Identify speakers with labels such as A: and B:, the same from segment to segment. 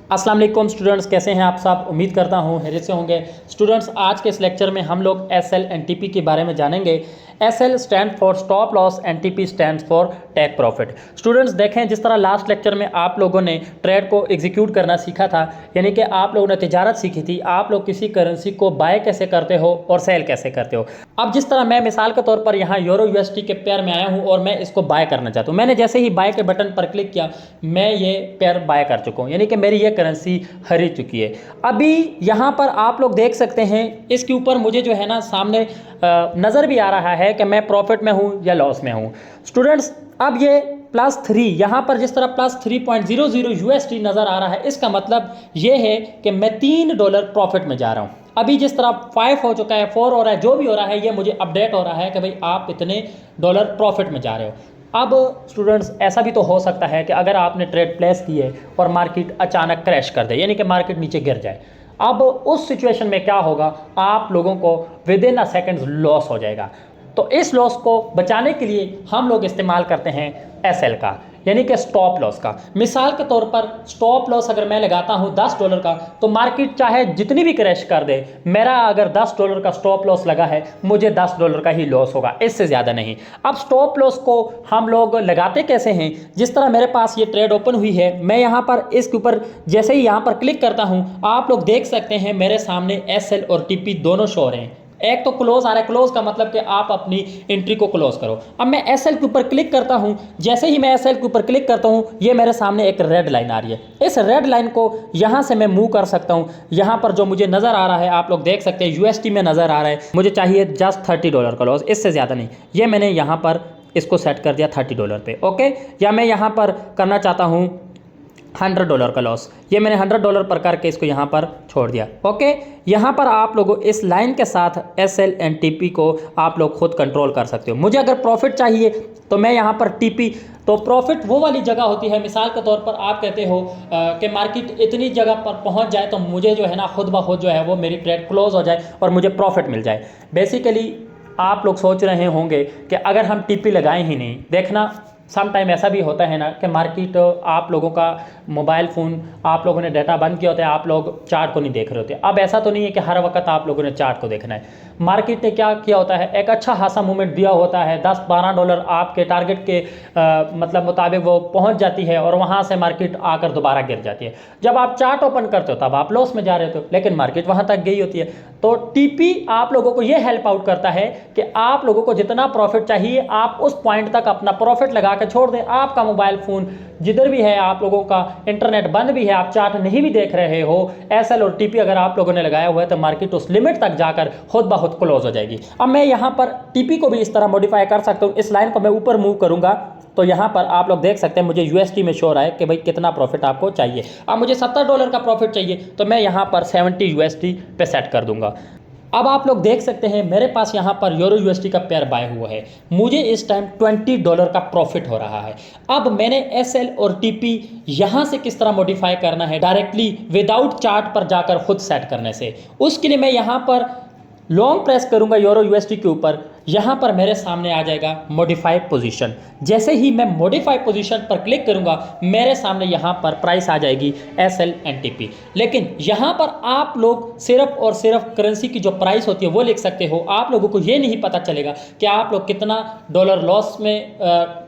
A: अस्सलाम वालेकुम स्टूडेंट्स, कैसे हैं आप सब। उम्मीद करता हूँ खैरियत से होंगे। स्टूडेंट्स, आज के इस लेक्चर में हम लोग एसएल एंड टीपी के बारे में जानेंगे। SL stand for stop loss and TP stand for take profit. Students देखें, जिस तरह लास्ट लेक्चर में आप लोगों ने ट्रेड को एग्जीक्यूट करना सीखा था, यानी कि आप लोगों ने तिजारत सीखी थी, आप लोग किसी करेंसी को बाय कैसे करते हो और सेल कैसे करते हो। अब जिस तरह मैं मिसाल के तौर पर यहाँ यूरो यूएसडी के पेयर में आया हूँ और मैं इसको बाय करना चाहता हूँ। मैंने जैसे ही बाय के बटन पर क्लिक किया, मैं ये पेयर बाय कर चुका हूँ, यानी कि मेरी ये करेंसी खरीद चुकी है। अभी यहाँ पर आप लोग देख सकते हैं, इसके ऊपर मुझे जो है ना सामने नज़र भी आ रहा है कि मैं प्रॉफिट में हूँ या लॉस में हूँ। स्टूडेंट्स, अब ये +3 यहाँ पर जिस तरह +3.00 यूएसडी नज़र आ रहा है, इसका मतलब ये है कि मैं $3 प्रॉफिट में जा रहा हूँ। अभी जिस तरह 5 हो चुका है, 4 हो रहा है, जो भी हो रहा है, ये मुझे अपडेट हो रहा है कि भाई आप इतने डॉलर प्रॉफिट में जा रहे हो। अब स्टूडेंट्स, ऐसा भी तो हो सकता है कि अगर आपने ट्रेड प्लेस की है और मार्केट अचानक क्रैश कर दे, यानी कि मार्केट नीचे गिर जाए। अब उस सिचुएशन में क्या होगा, आप लोगों को विदिन अ सेकेंड्स लॉस हो जाएगा। तो इस लॉस को बचाने के लिए हम लोग इस्तेमाल करते हैं एसएल का, यानी कि स्टॉप लॉस का। मिसाल के तौर पर स्टॉप लॉस अगर मैं लगाता हूं $10 का, तो मार्केट चाहे जितनी भी क्रैश कर दे, मेरा अगर $10 का स्टॉप लॉस लगा है, मुझे $10 का ही लॉस होगा, इससे ज़्यादा नहीं। अब स्टॉप लॉस को हम लोग लगाते कैसे हैं? जिस तरह मेरे पास ये ट्रेड ओपन हुई है, मैं यहाँ पर इसके ऊपर जैसे ही यहाँ पर क्लिक करता हूँ, आप लोग देख सकते हैं मेरे सामने एसएल और टीपी दोनों शो हो रहे हैं। एक तो क्लोज आ रहा है, क्लोज का मतलब कि आप अपनी एंट्री को क्लोज करो। अब मैं एसएल के ऊपर क्लिक करता हूं, जैसे ही मैं एसएल के ऊपर क्लिक करता हूं, ये मेरे सामने एक रेड लाइन आ रही है। इस रेड लाइन को यहां से मैं मूव कर सकता हूं। यहां पर जो मुझे नजर आ रहा है, आप लोग देख सकते हैं यूएसडी में नजर आ रहा है, मुझे चाहिए जस्ट $30 का लॉस, इससे ज्यादा नहीं। ये मैंने यहां पर इसको सेट कर दिया $30 पे, ओके। या मैं यहां पर करना चाहता हूं $100 का लॉस, ये मैंने $100 पर करके इसको यहाँ पर छोड़ दिया, ओके। यहाँ पर आप लोगों इस लाइन के साथ एसएल एंड टीपी को आप लोग खुद कंट्रोल कर सकते हो। मुझे अगर प्रॉफिट चाहिए तो मैं यहाँ पर टीपी, तो प्रॉफिट वो वाली जगह होती है, मिसाल के तौर पर आप कहते हो कि मार्केट इतनी जगह पर पहुँच जाए तो मुझे जो है ना खुद ब खुद जो है वो मेरी ट्रेड क्लोज हो जाए और मुझे प्रॉफिट मिल जाए। बेसिकली आप लोग सोच रहे होंगे कि अगर हम टीपी लगाएं ही नहीं, देखना सम टाइम ऐसा भी होता है ना कि मार्केट, आप लोगों का मोबाइल फ़ोन, आप लोगों ने डाटा बंद किया होता है, आप लोग चार्ट को नहीं देख रहे होते। अब ऐसा तो नहीं है कि हर वक्त आप लोगों ने चार्ट को देखना है। मार्केट ने क्या किया होता है, एक अच्छा खासा मूवमेंट दिया होता है, $10-12 आपके टारगेट के मतलब मुताबिक वो पहुंच जाती है और वहां से मार्केट आकर दोबारा गिर जाती है। जब आप चार्ट ओपन करते हो तब आप लॉस में जा रहे हो, लेकिन मार्केट वहां तक गई होती है। तो टीपी आप लोगों को ये हेल्प आउट करता है कि आप लोगों को जितना प्रॉफिट चाहिए, आप उस पॉइंट तक अपना प्रॉफिट लगा के छोड़ दें। आपका मोबाइल फ़ोन जिधर भी है, आप लोगों का इंटरनेट बंद भी है, आप चार्ट नहीं भी देख रहे हो, एसएल और टीपी अगर आप लोगों ने लगाया हुआ है, तो मार्केट उस लिमिट तक जाकर खुद ब खुद क्लोज हो जाएगी। अब मैं यहाँ पर टीपी को भी इस तरह मॉडिफाई कर सकता हूँ। इस लाइन को मैं ऊपर मूव करूंगा तो यहाँ पर आप लोग देख सकते हैं मुझे यूएसडी में शो रहा है कि भाई कितना प्रॉफिट आपको चाहिए। अब मुझे $70 का प्रॉफिट चाहिए, तो मैं यहाँ पर 70 यूएसडी पे सेट कर दूंगा। अब आप लोग देख सकते हैं मेरे पास यहाँ पर यूरो यूएसडी का पेयर बाय हुआ है, मुझे इस टाइम $20 का प्रॉफिट हो रहा है। अब मैंने एसएल और टीपी यहाँ से किस तरह मॉडिफाई करना है, डायरेक्टली विदाउट चार्ट पर जाकर खुद सेट करने से। उसके लिए मैं यहाँ पर लॉन्ग प्रेस करूंगा यूरो यूएसडी के ऊपर, यहाँ पर मेरे सामने आ जाएगा मॉडिफाई पोजीशन। जैसे ही मैं मॉडिफाई पोजीशन पर क्लिक करूंगा, मेरे सामने यहाँ पर प्राइस आ जाएगी एसएल एंड टीपी। लेकिन यहाँ पर आप लोग सिर्फ और सिर्फ करेंसी की जो प्राइस होती है वो लिख सकते हो। आप लोगों को ये नहीं पता चलेगा कि आप लोग कितना डॉलर लॉस में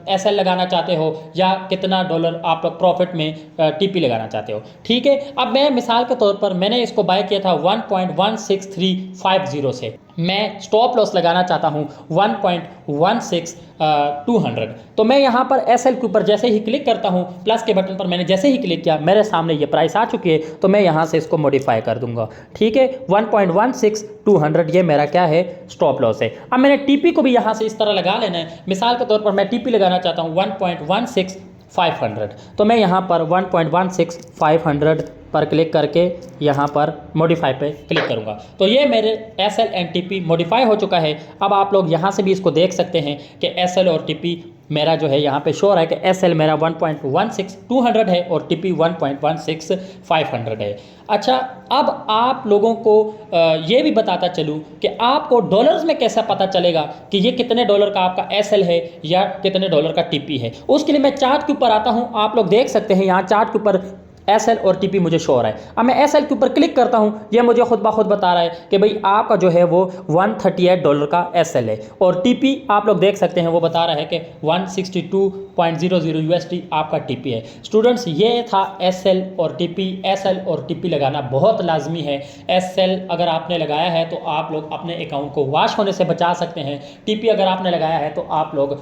A: एसएल लगाना चाहते हो या कितना डॉलर आप लोग प्रॉफिट में टीपी लगाना चाहते हो, ठीक है। अब मैं मिसाल के तौर पर मैंने इसको बाय किया था 1.16350 से, मैं स्टॉप लॉस लगाना चाहता हूं 1.16200। तो मैं यहां पर एसएल के ऊपर जैसे ही क्लिक करता हूं, प्लस के बटन पर मैंने जैसे ही क्लिक किया, मेरे सामने ये प्राइस आ चुकी है, तो मैं यहां से इसको मॉडिफाई कर दूंगा, ठीक है। 1.16200 ये मेरा क्या है, स्टॉप लॉस है। अब मैंने टीपी को भी यहां से इस तरह लगा लेना है। मिसाल के तौर पर मैं टीपी लगाना चाहता हूं 1.16500, तो मैं यहां पर 1.16500 पर क्लिक करके यहाँ पर मॉडिफाई पे क्लिक करूँगा, तो ये मेरे एसएल एंड टीपी मॉडिफाई हो चुका है। अब आप लोग यहाँ से भी इसको देख सकते हैं कि एसएल और टीपी मेरा जो है यहाँ पे शो रहा है कि एसएल मेरा 1.16200 है और टीपी 1.16500 है। अच्छा, अब आप लोगों को ये भी बताता चलूँ कि आपको डॉलर्स में कैसा पता चलेगा कि ये कितने डॉलर का आपका एसएल है या कितने डॉलर का टीपी है। उसके लिए मैं चार्ट के ऊपर आता हूँ। आप लोग देख सकते हैं यहाँ चार्ट के ऊपर SL और TP मुझे शो हो रहा है। अब मैं SL के ऊपर क्लिक करता हूँ, ये मुझे खुद ब खुद बता रहा है कि भाई आपका जो है वो $138 का SL है, और TP आप लोग देख सकते हैं वो बता रहा है कि 162.00 USD आपका TP है। स्टूडेंट्स, ये था SL और TP। SL और TP लगाना बहुत लाजमी है। SL अगर आपने लगाया है तो आप लोग अपने अकाउंट को वॉश होने से बचा सकते हैं। TP अगर आपने लगाया है तो आप लोग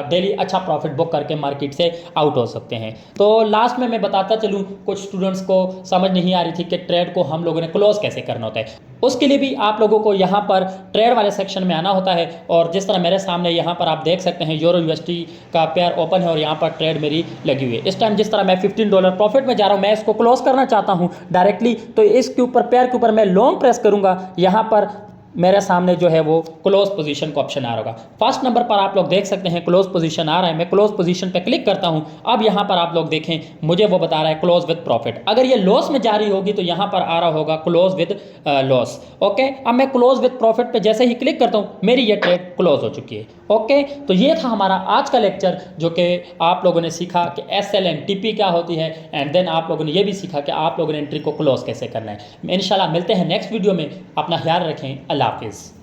A: डेली अच्छा प्रॉफिट बुक करके मार्केट से आउट हो सकते हैं। तो लास्ट में मैं बताता चलूँ, कुछ स्टूडेंट्स को समझ नहीं आ रही थी कि ट्रेड को हम लोगों ने क्लोज कैसे करना होता है। उसके लिए भी आप लोगों को यहाँ पर ट्रेड वाले सेक्शन में आना होता है, और जिस तरह मेरे सामने यहाँ पर आप देख सकते हैं यूरो USD का पेयर ओपन है और यहाँ पर ट्रेड मेरी लगी हुई है। इस टाइम जिस तरह मैं $15 प्रॉफिट में जा रहा हूँ, मैं इसको क्लोज करना चाहता हूँ डायरेक्टली, तो इसके ऊपर पेयर के ऊपर मैं लॉन्ग प्रेस करूँगा, यहाँ पर मेरे सामने जो है वो क्लोज पोजीशन का ऑप्शन आ रहा होगा। फर्स्ट नंबर पर आप लोग देख सकते हैं क्लोज पोजीशन आ रहा है, मैं क्लोज पोजीशन पे क्लिक करता हूं। अब यहां पर आप लोग देखें, मुझे वो बता रहा है क्लोज विद प्रॉफिट। अगर ये लॉस में जा रही होगी तो यहां पर आ रहा होगा क्लोज विद लॉस। ओके, अब मैं क्लोज विद प्रॉफिट पे जैसे ही क्लिक करता हूं, मेरी ये ट्रेड क्लोज हो चुकी है। ओके, तो ये था हमारा आज का लेक्चर, जो कि आप लोगों ने सीखा कि SL एंड TP क्या होती है, एंड देन आप लोगों ने ये भी सीखा कि आप लोगों ने एंट्री को क्लोज कैसे करना है। इंशाल्लाह मिलते हैं नेक्स्ट वीडियो में। अपना ख्याल रखें। अल्लाह हाफिज़।